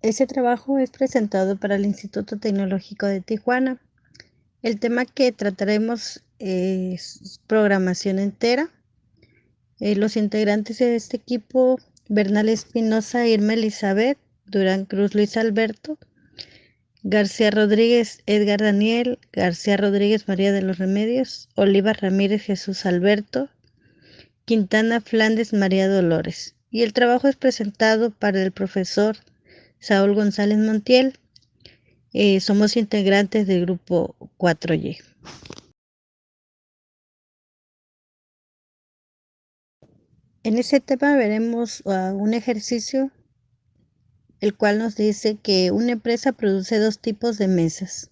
Ese trabajo es presentado para el Instituto Tecnológico de Tijuana. El tema que trataremos es programación entera. Los integrantes de este equipo: Bernal Espinosa, Irma Elizabeth, Durán Cruz, Luis Alberto, García Rodríguez, Edgar Daniel, García Rodríguez, María de los Remedios, Oliva Ramírez, Jesús Alberto, Quintana Flandes, María Dolores. Y el trabajo es presentado para el profesor Saúl González Montiel. Somos integrantes del grupo 4Y. En este tema veremos un ejercicio el cual nos dice que una empresa produce dos tipos de mesas,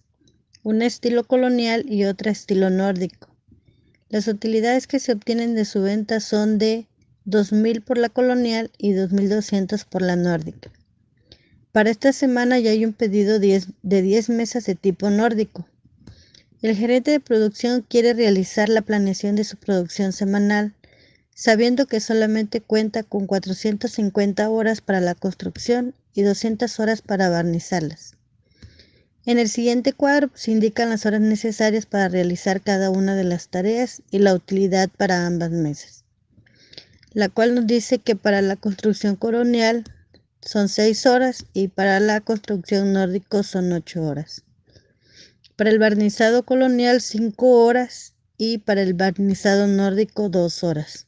una estilo colonial y otra estilo nórdico. Las utilidades que se obtienen de su venta son de 2,000 por la colonial y 2,200 por la nórdica. Para esta semana ya hay un pedido de 10 mesas de tipo nórdico. El gerente de producción quiere realizar la planeación de su producción semanal, sabiendo que solamente cuenta con 450 horas para la construcción y 200 horas para barnizarlas. En el siguiente cuadro se indican las horas necesarias para realizar cada una de las tareas y la utilidad para ambas mesas, la cual nos dice que para la construcción colonial son 6 horas y para la construcción nórdico son 8 horas. Para el barnizado colonial 5 horas y para el barnizado nórdico 2 horas.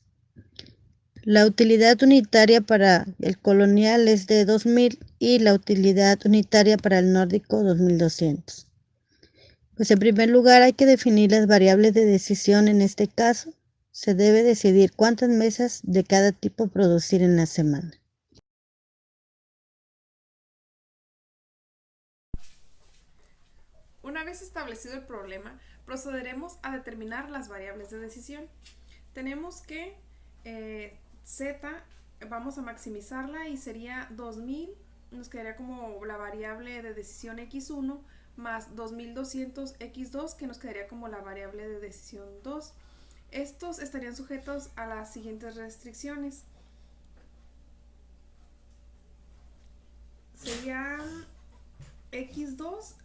La utilidad unitaria para el colonial es de 2,000 y la utilidad unitaria para el nórdico 2,200. Pues en primer lugar hay que definir las variables de decisión. En este caso, se debe decidir cuántas mesas de cada tipo producir en la semana. Una vez establecido el problema, procederemos a determinar las variables de decisión. Tenemos que Z vamos a maximizarla y sería 2000, nos quedaría como la variable de decisión x1 más 2200 x2 que nos quedaría como la variable de decisión 2. Estos estarían sujetos a las siguientes restricciones. Serían x2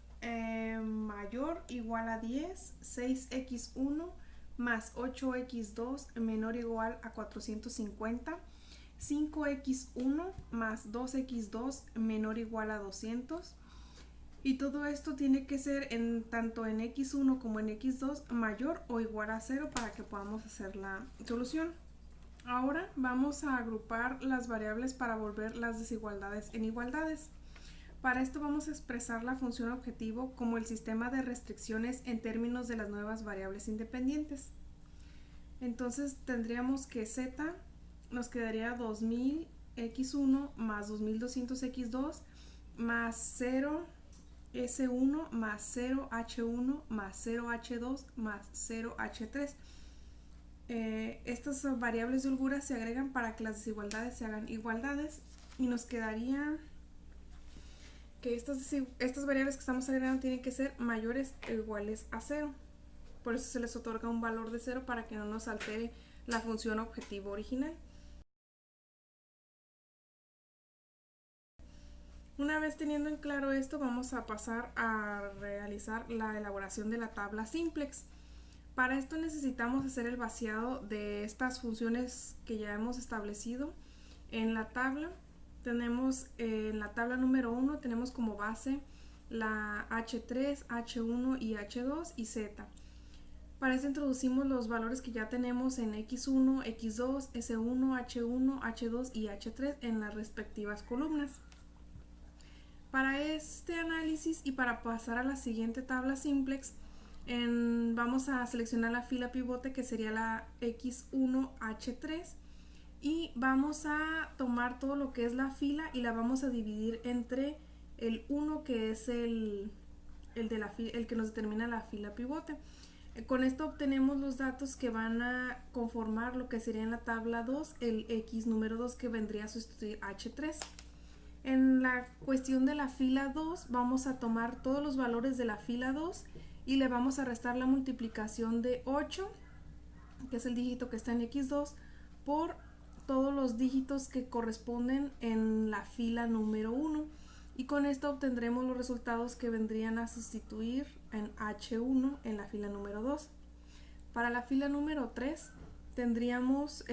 mayor o igual a 10, 6x1 más 8x2 menor o igual a 450, 5x1 más 2x2 menor o igual a 200. Y todo esto tiene que ser tanto en x1 como en x2 mayor o igual a 0 para que podamos hacer la solución. Ahora vamos a agrupar las variables para volver las desigualdades en igualdades. Para esto vamos a expresar la función objetivo como el sistema de restricciones en términos de las nuevas variables independientes. Entonces tendríamos que z nos quedaría 2000 x1 más 2200 x2 más 0 S1 más 0 H1 más 0 H2 más 0 H3. Estas variables de holgura se agregan para que las desigualdades se hagan igualdades y nos quedaría que estas variables que estamos agregando tienen que ser mayores o iguales a 0. Por eso se les otorga un valor de 0 para que no nos altere la función objetivo original. Una vez teniendo en claro esto, vamos a pasar a realizar la elaboración de la tabla simplex. Para esto necesitamos hacer el vaciado de estas funciones que ya hemos establecido. En la tabla tenemos, en la tabla número 1 tenemos como base la H3, H1 y H2 y Z. Para esto introducimos los valores que ya tenemos en X1, X2, S1, H1, H2 y H3 en las respectivas columnas. Para este análisis y para pasar a la siguiente tabla simplex, vamos a seleccionar la fila pivote que sería la X1H3 y vamos a tomar todo lo que es la fila y la vamos a dividir entre el 1 que es el que nos determina la fila pivote. Con esto obtenemos los datos que van a conformar lo que sería en la tabla 2 el X número 2 que vendría a sustituir H3. En la cuestión de la fila 2 vamos a tomar todos los valores de la fila 2 y le vamos a restar la multiplicación de 8, que es el dígito que está en X2, por todos los dígitos que corresponden en la fila número 1 y con esto obtendremos los resultados que vendrían a sustituir en H1 en la fila número 2. Para la fila número 3 tendríamos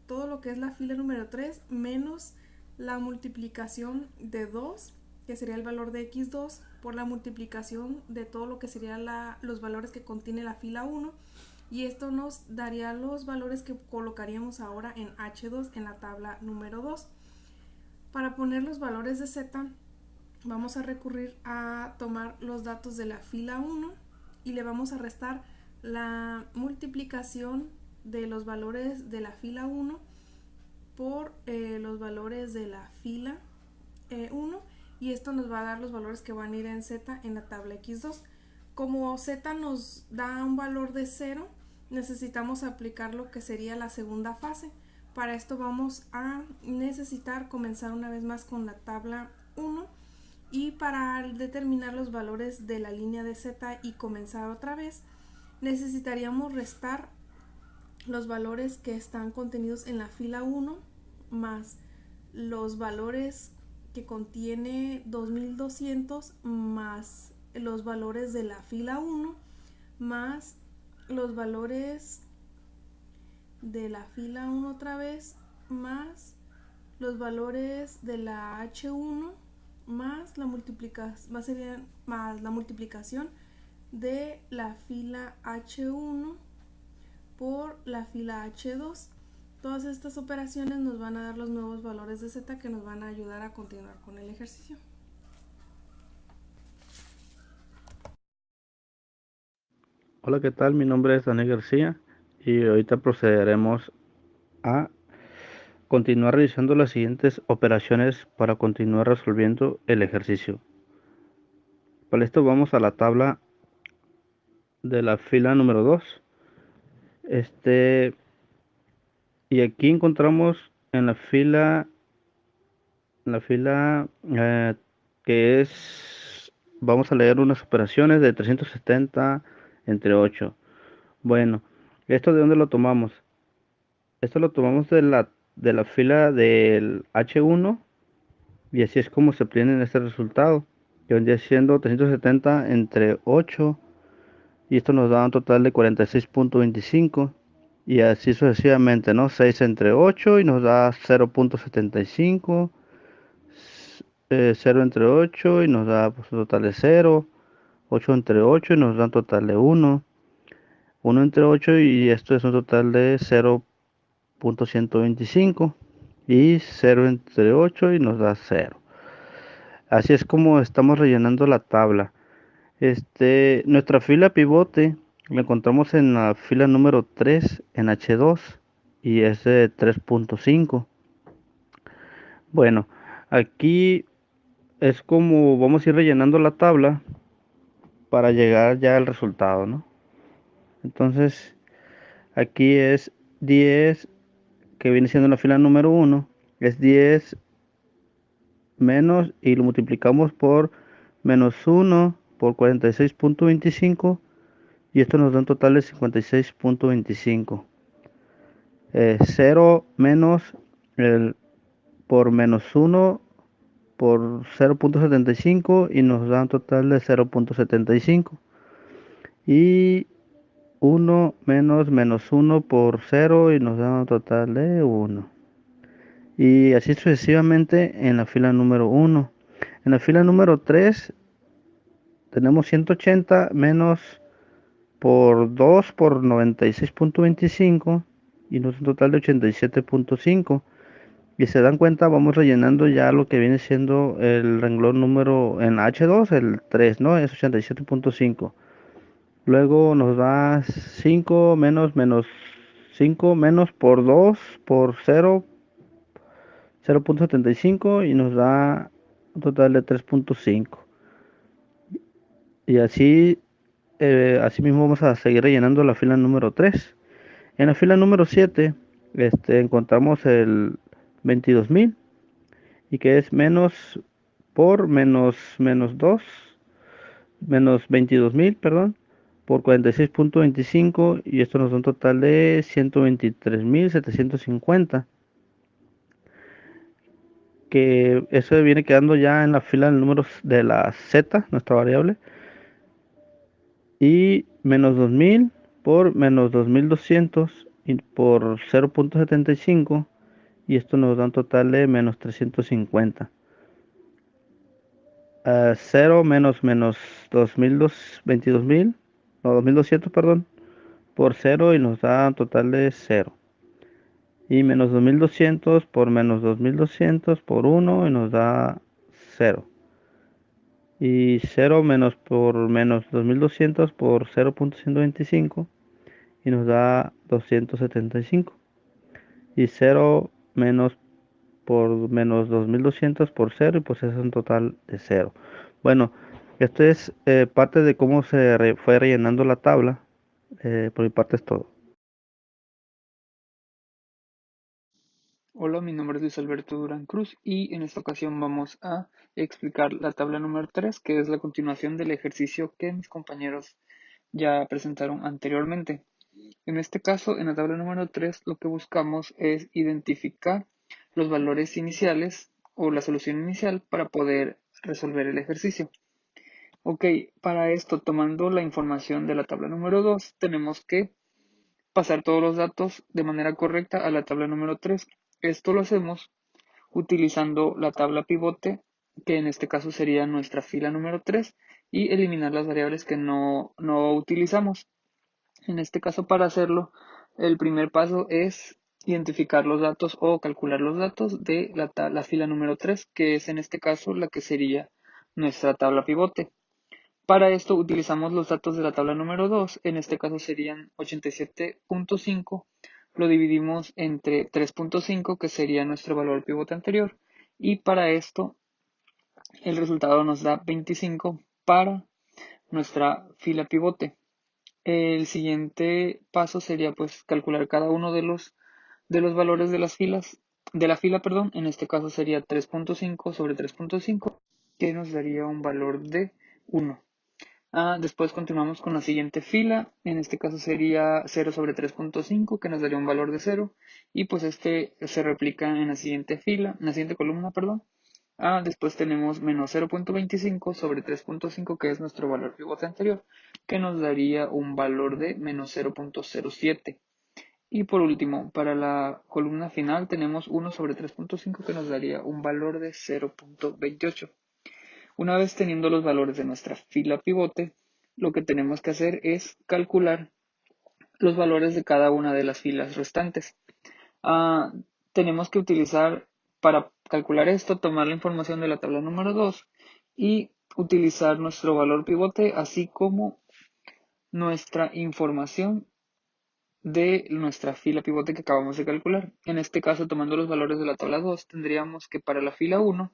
todo lo que es la fila número 3 menos la multiplicación de 2, que sería el valor de x2, por la multiplicación de todo lo que serían los valores que contiene la fila 1, y esto nos daría los valores que colocaríamos ahora en H2 en la tabla número 2. Para poner los valores de z vamos a recurrir a tomar los datos de la fila 1 y le vamos a restar la multiplicación de los valores de la fila 1 por los valores de la fila 1, y esto nos va a dar los valores que van a ir en z en la tabla x2. Como z nos da un valor de 0, necesitamos aplicar lo que sería la segunda fase. Para esto vamos a necesitar comenzar una vez más con la tabla 1, y para determinar los valores de la línea de z y comenzar otra vez, necesitaríamos restar los valores que están contenidos en la fila 1 más los valores que contiene 2200 más los valores de la fila 1 más los valores de la fila 1 otra vez más los valores de la H1 más la multiplicación de la fila H1 por la fila H2. Todas estas operaciones nos van a dar los nuevos valores de z que nos van a ayudar a continuar con el ejercicio. Hola, ¿qué tal? Mi nombre es Daniel García y ahorita procederemos a continuar realizando las siguientes operaciones para continuar resolviendo el ejercicio. Para esto vamos a la tabla de la fila número 2. Y aquí encontramos en la fila que es, vamos a leer unas operaciones de 370 entre 8. Bueno, ¿esto de dónde lo tomamos? Esto lo tomamos de la fila del H1, y así es como se obtiene este resultado, que vendría siendo 370 entre 8, y esto nos da un total de 46.25, y así sucesivamente, ¿no? 6 entre 8 y nos da 0.75, 0 entre 8 y nos da pues, un total de 0, 8 entre 8 y nos da un total de 1, 1 entre 8 y esto es un total de 0.125, y 0 entre 8 y nos da 0. Así es como estamos rellenando la tabla. Nuestra fila pivote la encontramos en la fila número 3 en H2 y es de 3.5. Bueno, aquí es como vamos a ir rellenando la tabla para llegar ya al resultado, ¿no? Entonces, aquí es 10, que viene siendo la fila número 1, es 10 menos, y lo multiplicamos por menos 1 por 46.25, y esto nos da un total de 56.25. 0 menos por menos 1 por 0.75 y nos da un total de 0.75. Y 1 menos menos 1 por 0 y nos da un total de 1. Y así sucesivamente en la fila número 1. En la fila número 3 tenemos 180 menos por 2 por 96.25 y nos da un total de 87.5. Y se dan cuenta, vamos rellenando ya lo que viene siendo el renglón número en H2, el 3, ¿no? Es 87.5. Luego nos da 5 menos 5 menos por 2 por 0, 0.75 y nos da un total de 3.5. Y así mismo vamos a seguir rellenando la fila número 3. En la fila número 7 encontramos el 22.000, y que es menos por menos 2, menos 22.000, perdón, por 46.25, y esto nos da un total de 123.750, que eso viene quedando ya en la fila de números de la z, nuestra variable, y menos 2000 por menos 2200 y por 0.75, y esto nos da un total de menos 350. 0 menos 22.000, no, 2200, perdón, por 0 y nos da un total de 0. Y menos 2200 por menos 2200 por 1 y nos da 0. Y 0 menos por menos 2200 por 0.125 y nos da 275. Y 0 menos por menos 2200 por 0 y pues es un total de 0. Bueno, esto es parte de cómo fue rellenando la tabla. Por mi parte es todo. Hola, mi nombre es Luis Alberto Durán Cruz y en esta ocasión vamos a explicar la tabla número 3, que es la continuación del ejercicio que mis compañeros ya presentaron anteriormente. En este caso, en la tabla número 3, lo que buscamos es identificar los valores iniciales o la solución inicial para poder resolver el ejercicio. Ok, para esto, tomando la información de la tabla número 2, tenemos que pasar todos los datos de manera correcta a la tabla número 3. Esto lo hacemos utilizando la tabla pivote, que en este caso sería nuestra fila número 3, y eliminar las variables que no utilizamos. En este caso, para hacerlo, el primer paso es identificar los datos o calcular los datos de la fila número 3, que es en este caso la que sería nuestra tabla pivote. Para esto utilizamos los datos de la tabla número 2, en este caso serían 87.5, lo dividimos entre 3.5, que sería nuestro valor pivote anterior, y para esto el resultado nos da 25 para nuestra fila pivote. El siguiente paso sería pues calcular cada uno de los valores de las filas, de la fila, perdón, en este caso sería 3.5 sobre 3.5, que nos daría un valor de 1. Después continuamos con la siguiente fila, en este caso sería 0 sobre 3.5, que nos daría un valor de 0, y pues este se replica en la siguiente fila, en la siguiente columna, perdón. Después tenemos menos 0.25 sobre 3.5, que es nuestro valor pivote anterior, que nos daría un valor de menos 0.07. Y por último, para la columna final tenemos 1 sobre 3.5, que nos daría un valor de 0.28. Una vez teniendo los valores de nuestra fila pivote, lo que tenemos que hacer es calcular los valores de cada una de las filas restantes. Tenemos que utilizar, para calcular esto, tomar la información de la tabla número 2 y utilizar nuestro valor pivote, así como nuestra información de nuestra fila pivote que acabamos de calcular. En este caso, tomando los valores de la tabla 2, tendríamos que para la fila 1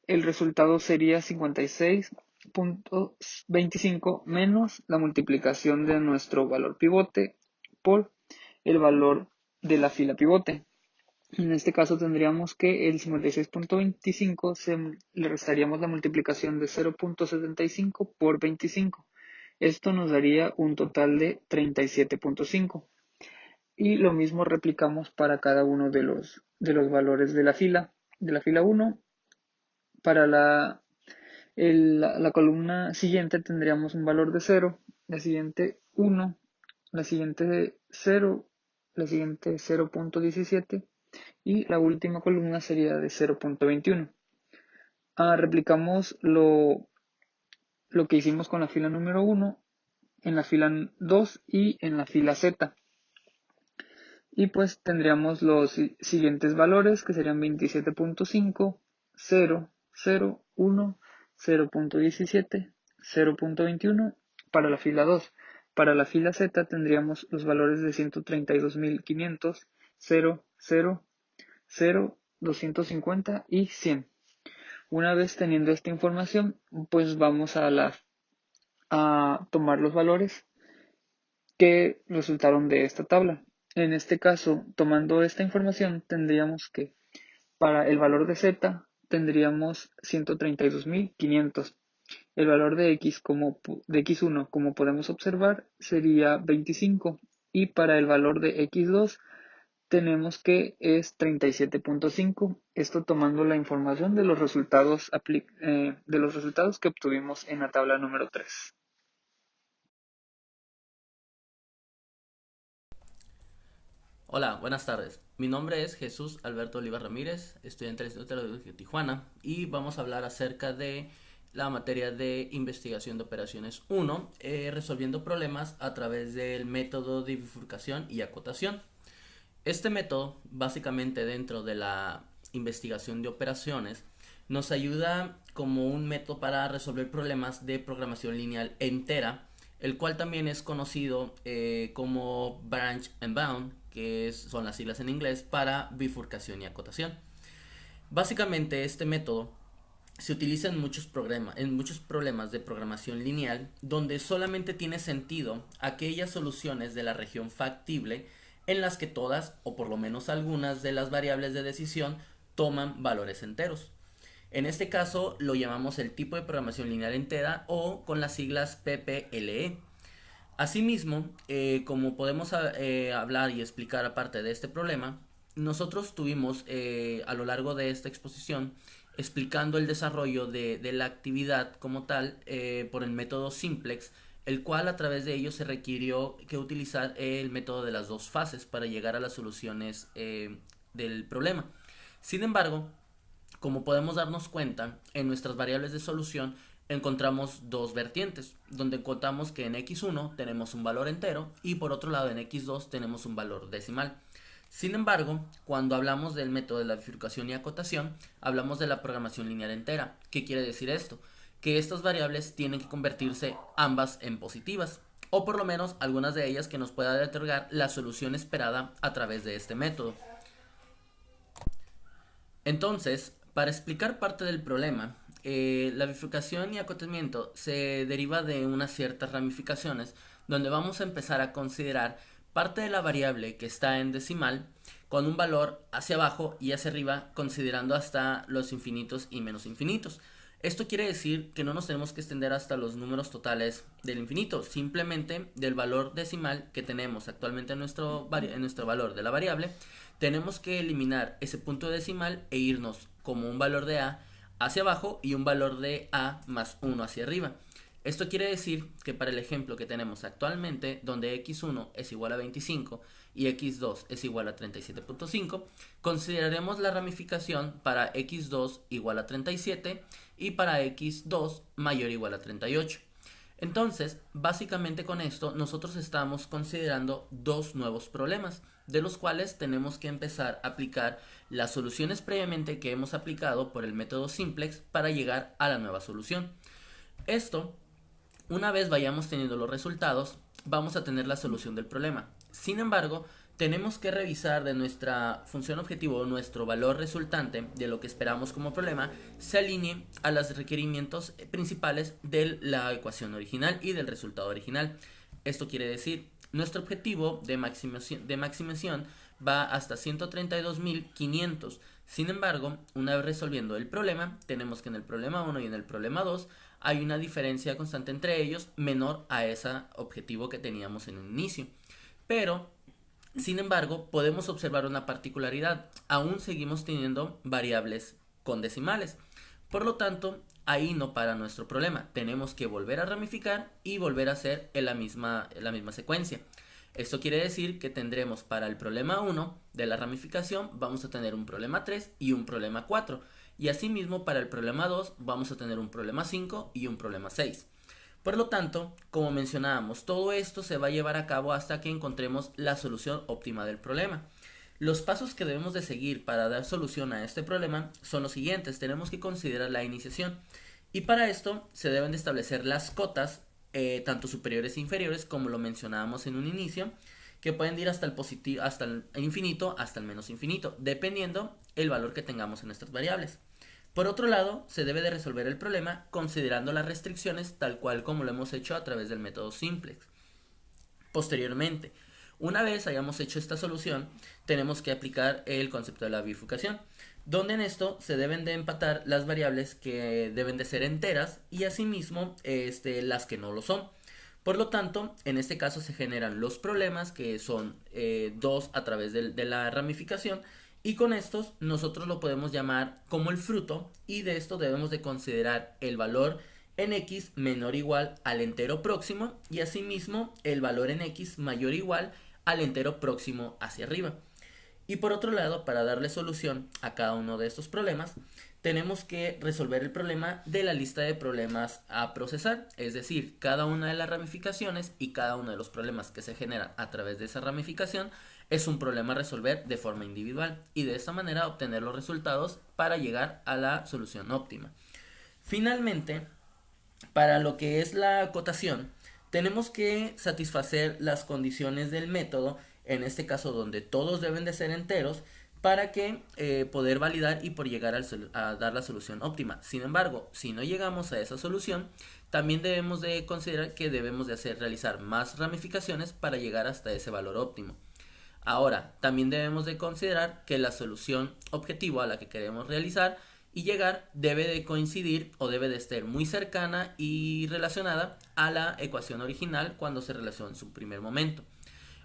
el resultado sería 56.25 menos la multiplicación de nuestro valor pivote por el valor de la fila pivote. En este caso tendríamos que el 56.25 le restaríamos la multiplicación de 0.75 por 25. Esto nos daría un total de 37.5. Y lo mismo replicamos para cada uno de los valores de la fila 1. Para la columna siguiente tendríamos un valor de 0, la siguiente 1, la siguiente 0, la siguiente 0.17 y la última columna sería de 0.21. Replicamos lo que hicimos con la fila número 1 en la fila 2 y en la fila Z. Y pues tendríamos los siguientes valores, que serían 27.5, 0, 0, 1, 0.17, 0.21 para la fila 2. Para la fila Z tendríamos los valores de 132.500, 0, 0, 0, 250 y 100. Una vez teniendo esta información, pues vamos a tomar los valores que resultaron de esta tabla. En este caso, tomando esta información, tendríamos que para el valor de z tendríamos 132.500. El valor de x de x1, como podemos observar, sería 25. Y para el valor de x2 tenemos que es 37.5, esto tomando la información de los resultados, que obtuvimos en la tabla número 3. Hola, buenas tardes. Mi nombre es Jesús Alberto Oliva Ramírez, estudiante del Instituto Tecnológico de Tijuana, y vamos a hablar acerca de la materia de investigación de operaciones 1, resolviendo problemas a través del método de bifurcación y acotación. Este método, básicamente dentro de la investigación de operaciones, nos ayuda como un método para resolver problemas de programación lineal entera, el cual también es conocido como branch and bound, son las siglas en inglés para bifurcación y acotación. Básicamente este método se utiliza en muchos problemas de programación lineal donde solamente tiene sentido aquellas soluciones de la región factible en las que todas o por lo menos algunas de las variables de decisión toman valores enteros. En este caso lo llamamos el tipo de programación lineal entera o con las siglas PPLE. Asimismo, como podemos hablar y explicar aparte de este problema, nosotros tuvimos a lo largo de esta exposición explicando el desarrollo de la actividad como tal por el método simplex, el cual a través de ello se requirió que utilizar el método de las dos fases para llegar a las soluciones del problema. Sin embargo, como podemos darnos cuenta, en nuestras variables de solución encontramos dos vertientes, donde encontramos que en x1 tenemos un valor entero y por otro lado en x2 tenemos un valor decimal. Sin embargo, cuando hablamos del método de la bifurcación y acotación, hablamos de la programación lineal entera. ¿Qué quiere decir esto? Que estas variables tienen que convertirse ambas en positivas, o por lo menos algunas de ellas que nos pueda otorgar la solución esperada a través de este método. Entonces, para explicar parte del problema, la bifurcación y acotamiento se deriva de unas ciertas ramificaciones donde vamos a empezar a considerar parte de la variable que está en decimal con un valor hacia abajo y hacia arriba considerando hasta los infinitos y menos infinitos. Esto quiere decir que no nos tenemos que extender hasta los números totales del infinito, simplemente del valor decimal que tenemos actualmente en nuestro valor de la variable, tenemos que eliminar ese punto decimal e irnos como un valor de a hacia abajo y un valor de a más 1 hacia arriba. Esto quiere decir que para el ejemplo que tenemos actualmente, donde x1 es igual a 25 y x2 es igual a 37.5, consideraremos la ramificación para x2 igual a 37 y para x2 mayor o igual a 38. Entonces, básicamente con esto nosotros estamos considerando dos nuevos problemas, de los cuales tenemos que empezar a aplicar las soluciones previamente que hemos aplicado por el método simplex para llegar a la nueva solución. Esto, una vez vayamos teniendo los resultados, vamos a tener la solución del problema. Sin embargo, tenemos que revisar de nuestra función objetivo o nuestro valor resultante de lo que esperamos como problema se alinee a los requerimientos principales de la ecuación original y del resultado original. Esto quiere decir, nuestro objetivo de maximización va hasta 132.500. Sin embargo, una vez resolviendo el problema, tenemos que en el problema 1 y en el problema 2 hay una diferencia constante entre ellos menor a ese objetivo que teníamos en un inicio. Pero, sin embargo, podemos observar una particularidad. Aún seguimos teniendo variables con decimales. Por lo tanto, ahí no para nuestro problema. Tenemos que volver a ramificar y volver a hacer la misma secuencia. Esto quiere decir que tendremos para el problema 1 de la ramificación, vamos a tener un problema 3 y un problema 4. Y asimismo para el problema 2 vamos a tener un problema 5 y un problema 6. Por lo tanto, como mencionábamos, todo esto se va a llevar a cabo hasta que encontremos la solución óptima del problema. Los pasos que debemos de seguir para dar solución a este problema son los siguientes. Tenemos que considerar la iniciación y para esto se deben de establecer las cotas, tanto superiores e inferiores, como lo mencionábamos en un inicio, que pueden ir hasta el positivo, hasta el infinito, hasta el menos infinito, dependiendo el valor que tengamos en nuestras variables. Por otro lado, se debe de resolver el problema considerando las restricciones tal cual como lo hemos hecho a través del método simplex. Posteriormente, una vez hayamos hecho esta solución, tenemos que aplicar el concepto de la bifurcación, donde en esto se deben de empatar las variables que deben de ser enteras y asimismo las que no lo son. Por lo tanto, en este caso se generan los problemas, que son dos a través de la ramificación, y con estos nosotros lo podemos llamar como el fruto, y de esto debemos de considerar el valor en x menor o igual al entero próximo, y asimismo el valor en x mayor o igual al entero próximo hacia arriba. Y por otro lado, para darle solución a cada uno de estos problemas, tenemos que resolver el problema de la lista de problemas a procesar, es decir, cada una de las ramificaciones y cada uno de los problemas que se generan a través de esa ramificación es un problema a resolver de forma individual, y de esta manera obtener los resultados para llegar a la solución óptima. Finalmente, para lo que es la acotación, tenemos que satisfacer las condiciones del método, en este caso donde todos deben de ser enteros, para que poder validar y por llegar a dar la solución óptima. Sin embargo, si no llegamos a esa solución, también debemos de considerar que debemos de realizar más ramificaciones para llegar hasta ese valor óptimo. Ahora, también debemos de considerar que la solución objetivo a la que queremos realizar y llegar debe de coincidir o debe de estar muy cercana y relacionada a la ecuación original cuando se relacionó en su primer momento.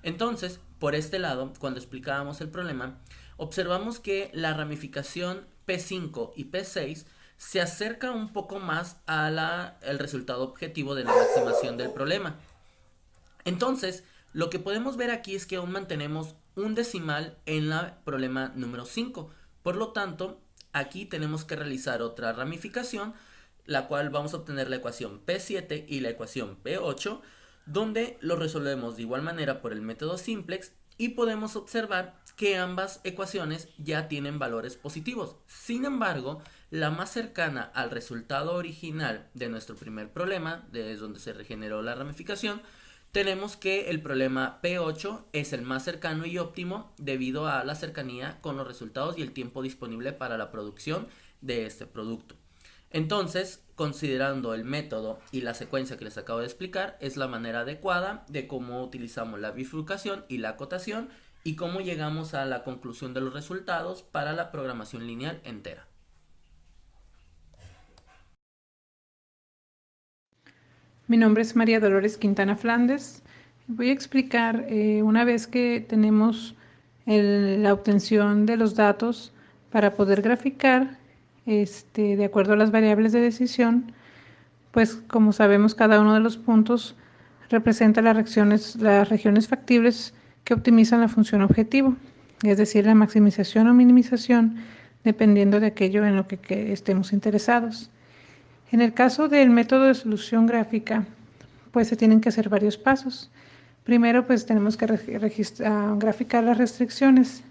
Entonces, por este lado, cuando explicábamos el problema, observamos que la ramificación P5 y P6 se acerca un poco más al resultado objetivo de la maximación del problema. Entonces, lo que podemos ver aquí es que aún mantenemos un decimal en el problema número 5. Por lo tanto, aquí tenemos que realizar otra ramificación, la cual vamos a obtener la ecuación P7 y la ecuación P8, donde lo resolvemos de igual manera por el método simplex, y podemos observar que ambas ecuaciones ya tienen valores positivos. Sin embargo, la más cercana al resultado original de nuestro primer problema, desde donde se regeneró la ramificación, tenemos que el problema P8 es el más cercano y óptimo debido a la cercanía con los resultados y el tiempo disponible para la producción de este producto. Entonces, considerando el método y la secuencia que les acabo de explicar, es la manera adecuada de cómo utilizamos la bifurcación y la acotación y cómo llegamos a la conclusión de los resultados para la programación lineal entera. Mi nombre es María Dolores Quintana Flandes. Voy a explicar, una vez que tenemos la obtención de los datos para poder graficar de acuerdo a las variables de decisión, pues como sabemos cada uno de los puntos representa las regiones factibles que optimizan la función objetivo, es decir, la maximización o minimización dependiendo de aquello en lo que estemos interesados. En el caso del método de solución gráfica, pues se tienen que hacer varios pasos. Primero, pues tenemos que graficar las restricciones.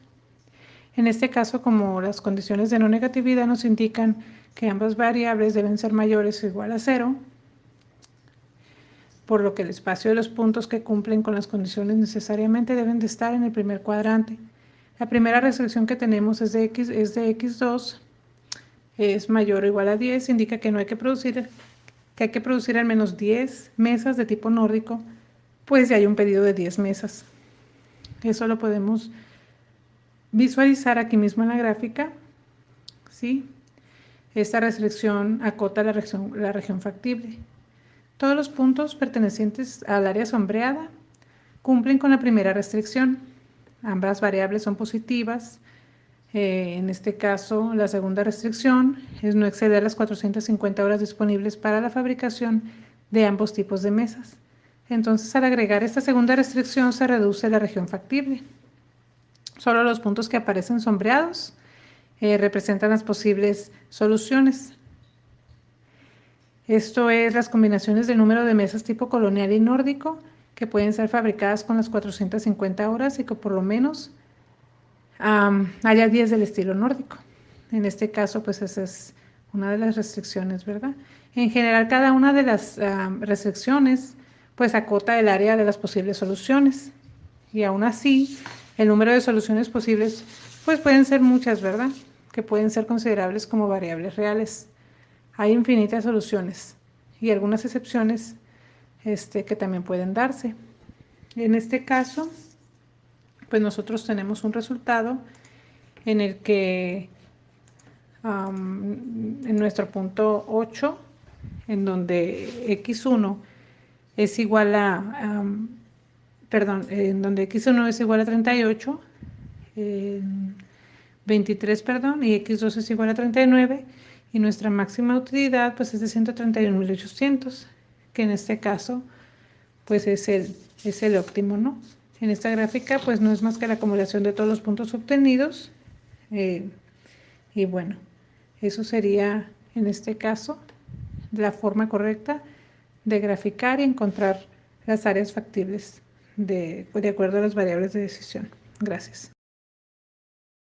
En este caso, como las condiciones de no negatividad nos indican que ambas variables deben ser mayores o igual a 0, por lo que el espacio de los puntos que cumplen con las condiciones necesariamente deben de estar en el primer cuadrante. La primera restricción que tenemos es de x2, es mayor o igual a 10, indica que hay que producir al menos 10 mesas de tipo nórdico, pues ya hay un pedido de 10 mesas. Eso lo podemos visualizar aquí mismo en la gráfica, ¿sí? Esta restricción acota la región factible. Todos los puntos pertenecientes al área sombreada cumplen con la primera restricción. Ambas variables son positivas. En este caso, la segunda restricción es no exceder las 450 horas disponibles para la fabricación de ambos tipos de mesas. Entonces, al agregar esta segunda restricción, se reduce la región factible. Solo los puntos que aparecen sombreados representan las posibles soluciones. Esto es las combinaciones del número de mesas tipo colonial y nórdico que pueden ser fabricadas con las 450 horas y que por lo menos haya 10 del estilo nórdico. En este caso, pues esa es una de las restricciones, ¿verdad? En general, cada una de las restricciones, pues acota el área de las posibles soluciones. Y aún así, el número de soluciones posibles, pues pueden ser muchas, ¿verdad? Que pueden ser considerables como variables reales. Hay infinitas soluciones y algunas excepciones que también pueden darse. En este caso, pues nosotros tenemos un resultado en el que en nuestro punto 8, en donde x1 es igual a, en donde x1 es igual a 38, 23, perdón, y x2 es igual a 39, y nuestra máxima utilidad pues es de 131.800, que en este caso pues es el óptimo, ¿no? En esta gráfica pues no es más que la acumulación de todos los puntos obtenidos, y bueno, eso sería en este caso la forma correcta de graficar y encontrar las áreas factibles de acuerdo a las variables de decisión. Gracias.